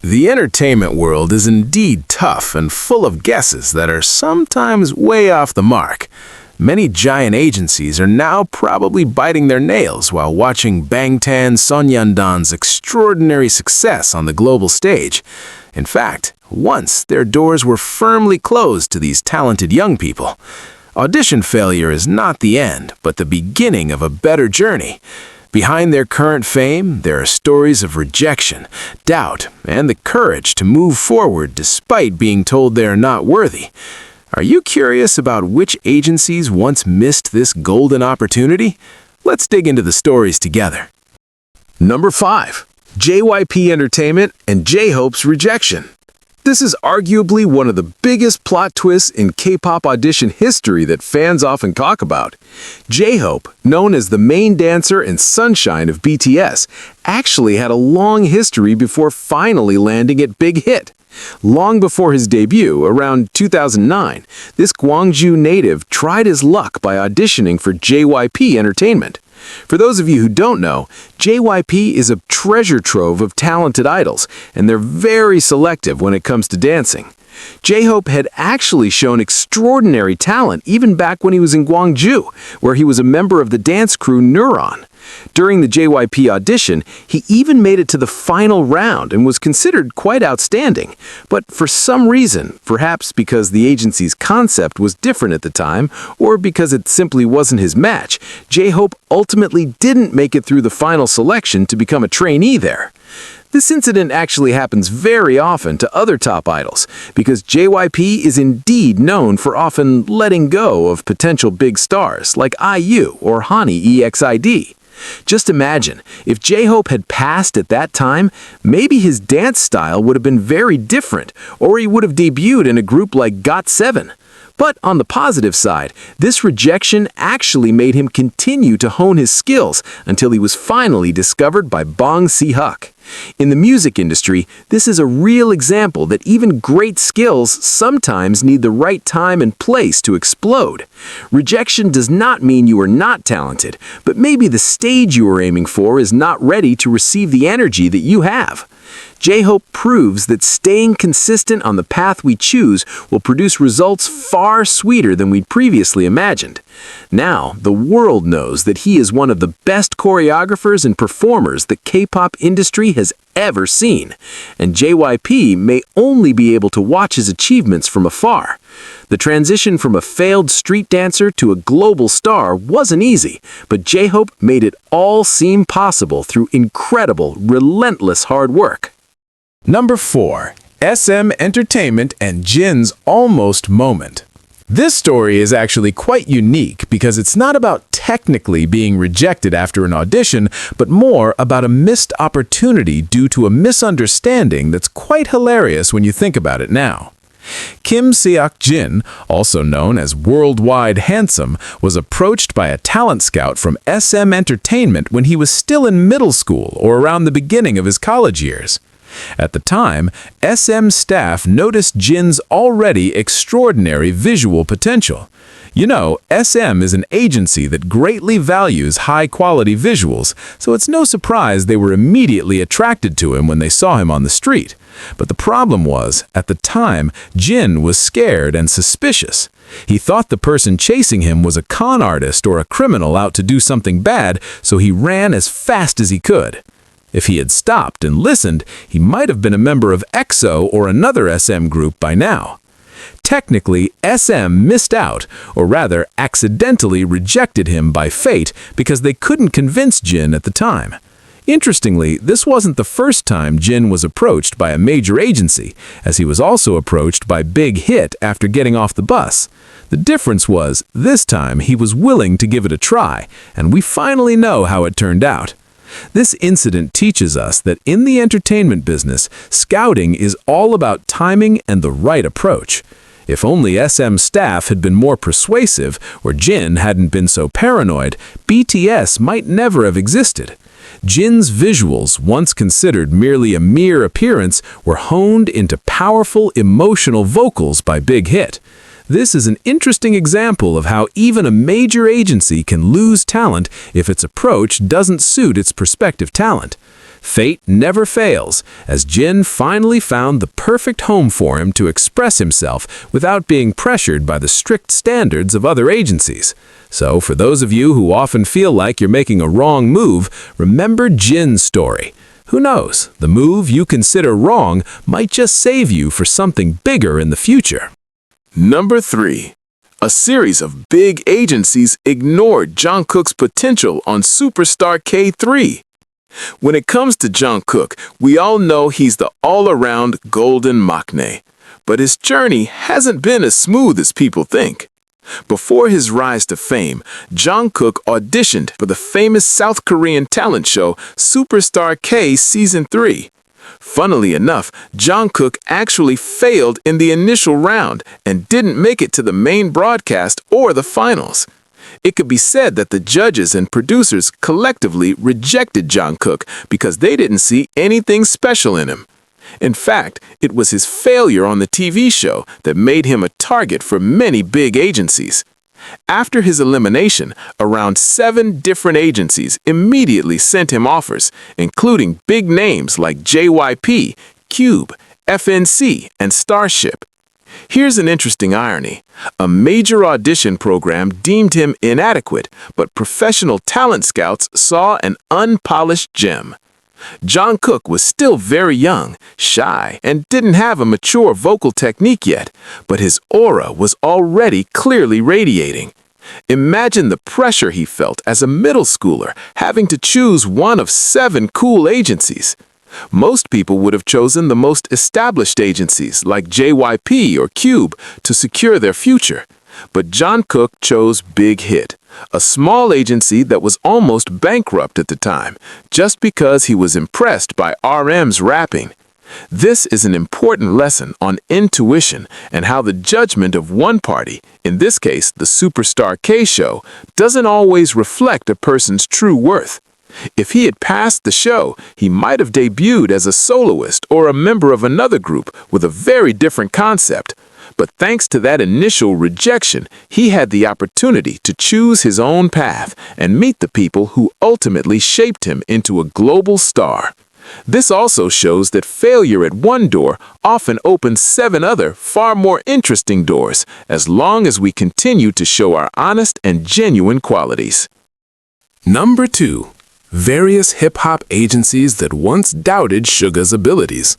The entertainment world is indeed tough and full of guesses that are sometimes way off the mark. Many giant agencies are now probably biting their nails while watching Bangtan Sonyeondan's extraordinary success on the global stage. In fact, once their doors were firmly closed to these talented young people. Audition failure is not the end, but the beginning of a better journey. Behind their current fame, there are stories of rejection, doubt, and the courage to move forward despite being told they are not worthy. Are you curious about which agencies once missed this golden opportunity? Let's dig into the stories together. Number 5. JYP Entertainment and J-Hope's rejection. This is arguably one of the biggest plot twists in K-pop audition history that fans often talk about. J-Hope, known as the main dancer and sunshine of BTS, actually had a long history before finally landing at Big Hit. Long before his debut, around 2009, this Gwangju native tried his luck by auditioning for JYP Entertainment. For those of you who don't know, JYP is a treasure trove of talented idols, and they're very selective when it comes to dancing. J-Hope had actually shown extraordinary talent even back when he was in Gwangju, where he was a member of the dance crew Neuron. During the JYP audition, he even made it to the final round and was considered quite outstanding. But for some reason, perhaps because the agency's concept was different at the time, or because it simply wasn't his match, J-Hope ultimately didn't make it through the final selection to become a trainee there. This incident actually happens very often to other top idols, because JYP is indeed known for often letting go of potential big stars like IU or Hani EXID. Just imagine, if J-Hope had passed at that time, maybe his dance style would have been very different, or he would have debuted in a group like GOT7. But on the positive side, this rejection actually made him continue to hone his skills until he was finally discovered by Bong Si-hyuk. In the music industry, this is a real example that even great skills sometimes need the right time and place to explode. Rejection does not mean you are not talented, but maybe the stage you are aiming for is not ready to receive the energy that you have. J-Hope proves that staying consistent on the path we choose will produce results far sweeter than we'd previously imagined. Now, the world knows that he is one of the best choreographers and performers the K-pop industry has ever seen, and JYP may only be able to watch his achievements from afar. The transition from a failed street dancer to a global star wasn't easy, but J-Hope made it all seem possible through incredible, relentless hard work. Number 4. SM Entertainment and Jin's almost moment. This story is actually quite unique because it's not about technically being rejected after an audition, but more about a missed opportunity due to a misunderstanding that's quite hilarious when you think about it now. Kim Seok-jin, also known as Worldwide Handsome, was approached by a talent scout from SM Entertainment when he was still in middle school or around the beginning of his college years. At the time, SM staff noticed Jin's already extraordinary visual potential. You know, SM is an agency that greatly values high-quality visuals, so it's no surprise they were immediately attracted to him when they saw him on the street. But the problem was, at the time, Jin was scared and suspicious. He thought the person chasing him was a con artist or a criminal out to do something bad, so he ran as fast as he could. If he had stopped and listened, he might have been a member of EXO or another SM group by now. Technically, SM missed out, or rather accidentally rejected him by fate because they couldn't convince Jin at the time. Interestingly, this wasn't the first time Jin was approached by a major agency, as he was also approached by Big Hit after getting off the bus. The difference was, this time he was willing to give it a try, and we finally know how it turned out. This incident teaches us that in the entertainment business, scouting is all about timing and the right approach. If only SM staff had been more persuasive, or Jin hadn't been so paranoid, BTS might never have existed. Jin's visuals, once considered merely a mere appearance, were honed into powerful, emotional vocals by Big Hit. This is an interesting example of how even a major agency can lose talent if its approach doesn't suit its prospective talent. Fate never fails, as Jin finally found the perfect home for him to express himself without being pressured by the strict standards of other agencies. So, for those of you who often feel like you're making a wrong move, remember Jin's story. Who knows, the move you consider wrong might just save you for something bigger in the future. Number 3. A series of big agencies ignored Jungkook's potential on Superstar K3. When it comes to Jungkook, we all know he's the all-around golden maknae, but his journey hasn't been as smooth as people think. Before his rise to fame, Jungkook auditioned for the famous South Korean talent show Superstar K Season 3. Funnily enough, Jungkook actually failed in the initial round and didn't make it to the main broadcast or the finals. It could be said that the judges and producers collectively rejected Jungkook because they didn't see anything special in him. In fact, it was his failure on the TV show that made him a target for many big agencies. After his elimination, around 7 different agencies immediately sent him offers, including big names like JYPp, Cube, FNC, and Starship. Here's an interesting irony. A major audition program deemed him inadequate, but professional talent scouts saw an unpolished gem. Jungkook was still very young, shy, and didn't have a mature vocal technique yet, but his aura was already clearly radiating. Imagine the pressure he felt as a middle schooler, having to choose one of 7 cool agencies. Most people would have chosen the most established agencies like JYP or Cube to secure their future. But Jungkook chose Big Hit, a small agency that was almost bankrupt at the time, just because he was impressed by RM's rapping. This is an important lesson on intuition and how the judgment of one party, in this case the Superstar K show, doesn't always reflect a person's true worth. If he had passed the show, he might have debuted as a soloist or a member of another group with a very different concept. But thanks to that initial rejection, he had the opportunity to choose his own path and meet the people who ultimately shaped him into a global star. This also shows that failure at one door often opens 7 other, far more interesting doors, as long as we continue to show our honest and genuine qualities. Number 2. Various hip-hop agencies that once doubted Suga's abilities.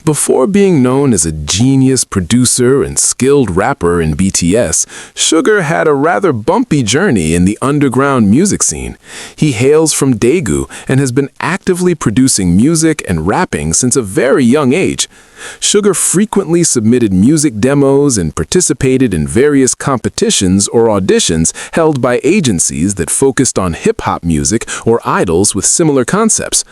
Before being known as a genius producer and skilled rapper in BTS, Suga had a rather bumpy journey in the underground music scene. He hails from Daegu and has been actively producing music and rapping since a very young age. Suga frequently submitted music demos and participated in various competitions or auditions held by agencies that focused on hip-hop music or idols with similar concepts.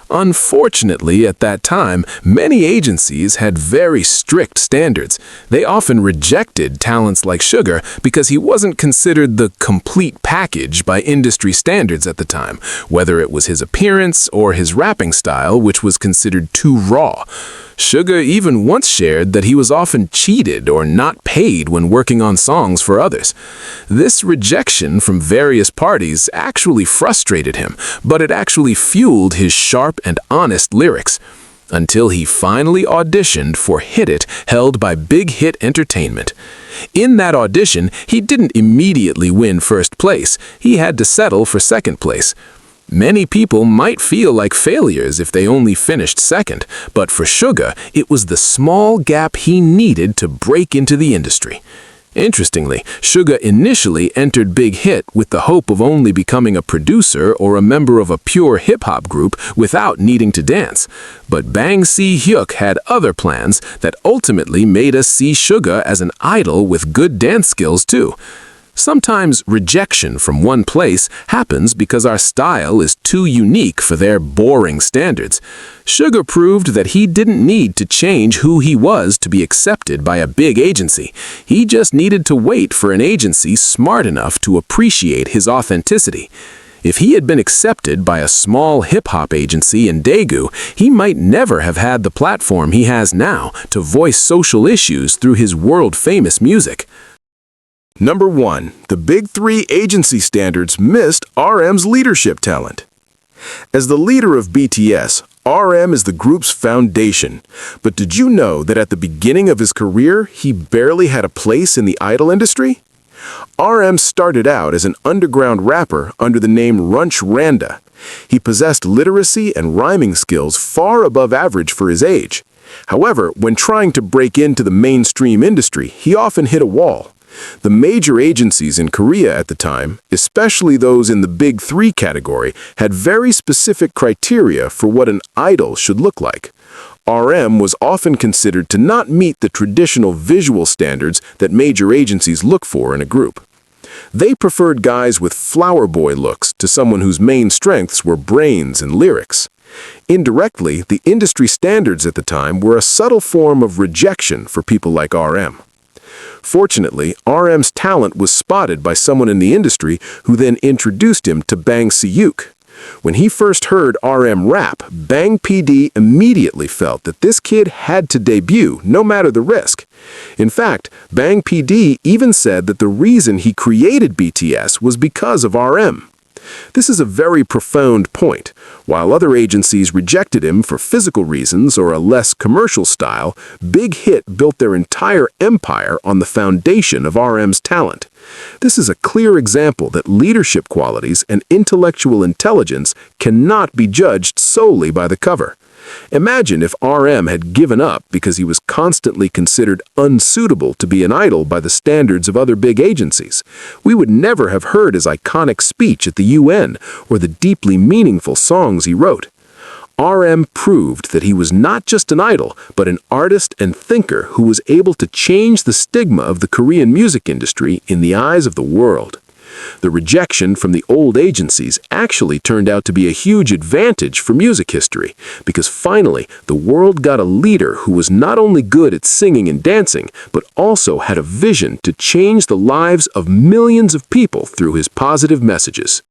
Unfortunately, at that time, many agencies had very strict standards. They often rejected talents like Suga because he wasn't considered the complete package by industry standards at the time, whether it was his appearance or his rapping style, which was considered too raw. Suga even once shared that he was often cheated or not paid when working on songs for others. This rejection from various parties actually frustrated him, but it actually fueled his sharp and honest lyrics, until he finally auditioned for Hit It, held by Big Hit Entertainment. In that audition, he didn't immediately win first place. He had to settle for second place. Many people might feel like failures if they only finished second, but for Suga, it was the small gap he needed to break into the industry. Interestingly, Suga initially entered Big Hit with the hope of only becoming a producer or a member of a pure hip-hop group without needing to dance. But Bang Si-hyuk had other plans that ultimately made us see Suga as an idol with good dance skills too. Sometimes rejection from one place happens because our style is too unique for their boring standards. Suga proved that he didn't need to change who he was to be accepted by a big agency. He just needed to wait for an agency smart enough to appreciate his authenticity. If he had been accepted by a small hip-hop agency in Daegu, he might never have had the platform he has now to voice social issues through his world-famous music. Number 1. The Big 3 agency standards missed RM's leadership talent. As the leader of BTS, RM is the group's foundation. But did you know that at the beginning of his career, he barely had a place in the idol industry? RM started out as an underground rapper under the name Runch Randa. He possessed literacy and rhyming skills far above average for his age. However, when trying to break into the mainstream industry, he often hit a wall. The major agencies in Korea at the time, especially those in the Big Three category, had very specific criteria for what an idol should look like. RM was often considered to not meet the traditional visual standards that major agencies look for in a group. They preferred guys with flower boy looks to someone whose main strengths were brains and lyrics. Indirectly, the industry standards at the time were a subtle form of rejection for people like RM. Fortunately, RM's talent was spotted by someone in the industry who then introduced him to Bang Si-hyuk. When he first heard RM rap, Bang PD immediately felt that this kid had to debut, no matter the risk. In fact, Bang PD even said that the reason he created BTS was because of RM. This is a very profound point. While other agencies rejected him for physical reasons or a less commercial style, Big Hit built their entire empire on the foundation of RM's talent. This is a clear example that leadership qualities and intellectual intelligence cannot be judged solely by the cover. Imagine if RM had given up because he was constantly considered unsuitable to be an idol by the standards of other big agencies. We would never have heard his iconic speech at the UN or the deeply meaningful songs he wrote. RM proved that he was not just an idol, but an artist and thinker who was able to change the stigma of the Korean music industry in the eyes of the world. The rejection from the old agencies actually turned out to be a huge advantage for music history, because finally the world got a leader who was not only good at singing and dancing, but also had a vision to change the lives of millions of people through his positive messages.